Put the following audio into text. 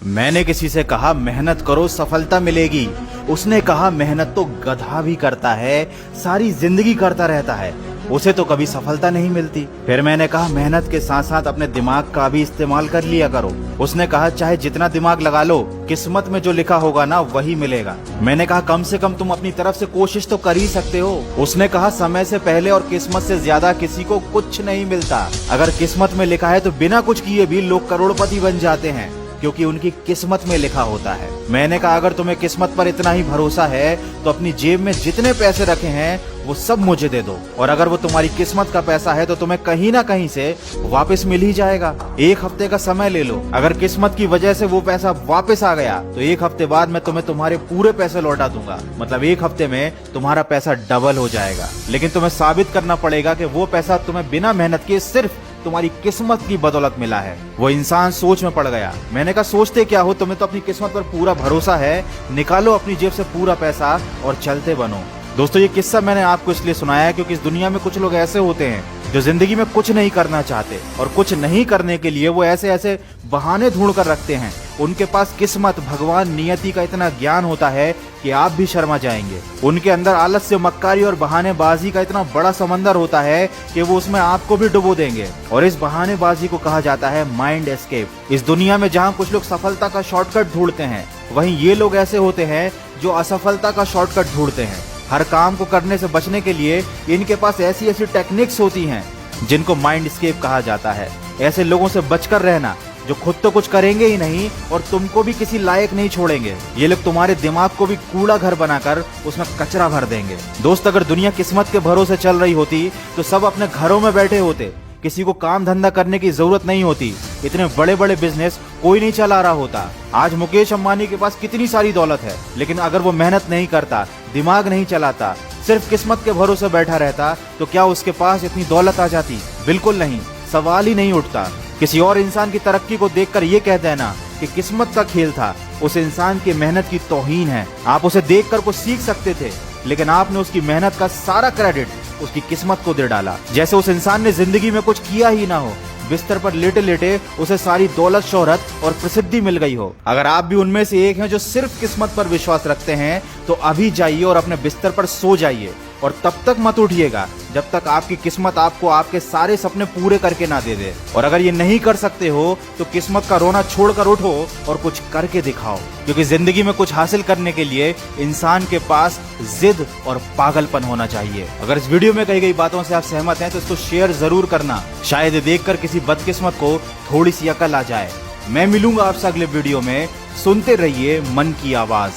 मैंने किसी से कहा मेहनत करो सफलता मिलेगी। उसने कहा मेहनत तो गधा भी करता है, सारी जिंदगी करता रहता है, उसे तो कभी सफलता नहीं मिलती। फिर मैंने कहा मेहनत के साथ साथ अपने दिमाग का भी इस्तेमाल कर लिया करो। उसने कहा चाहे जितना दिमाग लगा लो, किस्मत में जो लिखा होगा ना वही मिलेगा। मैंने कहा कम से कम तुम अपनी तरफ से कोशिश तो कर ही सकते हो। उसने कहा समय से पहले और किस्मत से ज्यादा किसी को कुछ नहीं मिलता। अगर किस्मत में लिखा है तो बिना कुछ किए भी लोग करोड़पति बन जाते हैं, क्योंकि उनकी किस्मत में लिखा होता है। मैंने कहा अगर तुम्हें किस्मत पर इतना ही भरोसा है तो अपनी जेब में जितने पैसे रखे हैं वो सब मुझे दे दो, और अगर वो तुम्हारी किस्मत का पैसा है तो तुम्हें कहीं ना कहीं से वापस मिल ही जाएगा। 1 हफ्ते का समय ले लो, अगर किस्मत की वजह से वो पैसा वापस आ गया तो 1 हफ्ते बाद मैं तुम्हें तुम्हारे पूरे पैसे लौटा दूंगा। मतलब 1 हफ्ते में तुम्हारा पैसा डबल हो जाएगा। लेकिन तुम्हें साबित करना पड़ेगा कि वो पैसा तुम्हें बिना मेहनत के सिर्फ तुम्हारी किस्मत की बदौलत मिला है। वो इंसान सोच में पड़ गया। मैंने कहा सोचते क्या हो, तुम्हें तो अपनी किस्मत पर पूरा भरोसा है, निकालो अपनी जेब से पूरा पैसा और चलते बनो। दोस्तों ये किस्सा मैंने आपको इसलिए सुनाया है क्योंकि इस दुनिया में कुछ लोग ऐसे होते हैं जो जिंदगी में कुछ नहीं करना चाहते, और कुछ नहीं करने के लिए वो ऐसे ऐसे बहाने ढूंढ कर रखते हैं। उनके पास किस्मत, भगवान, नियति का इतना ज्ञान होता है कि आप भी शर्मा जाएंगे। उनके अंदर आलस्य, मक्कारी और बहानेबाजी का इतना बड़ा समंदर होता है कि वो उसमें आपको भी डुबो देंगे। और इस बहानेबाजी को कहा जाता है माइंड एस्केप। इस दुनिया में जहाँ कुछ लोग सफलता का शॉर्टकट ढूंढते हैं, वहीं ये लोग ऐसे होते हैं जो असफलता का शॉर्टकट ढूंढते हैं। हर काम को करने से बचने के लिए इनके पास ऐसी ऐसी टेक्निक्स होती हैं जिनको माइंड एस्केप कहा जाता है। ऐसे लोगों से बचकर रहना जो खुद तो कुछ करेंगे ही नहीं और तुमको भी किसी लायक नहीं छोड़ेंगे। ये लोग तुम्हारे दिमाग को भी कूड़ा घर बनाकर उसमें कचरा भर देंगे। दोस्त अगर दुनिया किस्मत के भरोसे चल रही होती तो सब अपने घरों में बैठे होते, किसी को काम धंधा करने की जरूरत नहीं होती, इतने बड़े बड़े बिजनेस कोई नहीं चला रहा होता। आज मुकेश अंबानी के पास कितनी सारी दौलत है, लेकिन अगर वो मेहनत नहीं करता, दिमाग नहीं चलाता, सिर्फ किस्मत के भरोसे बैठा रहता, तो क्या उसके पास इतनी दौलत आ जाती? बिल्कुल नहीं, सवाल ही नहीं उठता। किसी और इंसान की तरक्की को देखकर ये कह देना कि किस्मत का खेल था, उस इंसान की मेहनत की तौहीन है। आप उसे देखकर कुछ सीख सकते थे, लेकिन आपने उसकी मेहनत का सारा क्रेडिट उसकी किस्मत को दे डाला, जैसे उस इंसान ने जिंदगी में कुछ किया ही ना हो। बिस्तर पर लेटे लेटे उसे सारी दौलत, शोहरत और प्रसिद्धि मिल गई हो। अगर आप भी उनमें से एक हैं जो सिर्फ किस्मत पर विश्वास रखते हैं, तो अभी जाइए और अपने बिस्तर पर सो जाइए, और तब तक मत उठिएगा जब तक आपकी किस्मत आपको आपके सारे सपने पूरे करके ना दे दे। और अगर ये नहीं कर सकते हो तो किस्मत का रोना छोड़कर उठो और कुछ करके दिखाओ, क्योंकि जिंदगी में कुछ हासिल करने के लिए इंसान के पास जिद और पागलपन होना चाहिए। अगर इस वीडियो में कही गई बातों से आप सहमत हैं तो इसको शेयर जरूर करना, शायद देखकर किसी बदकिस्मत को थोड़ी सी अकल आ जाए। मैं मिलूंगा आपसे अगले वीडियो में। सुनते रहिए मन की आवाज।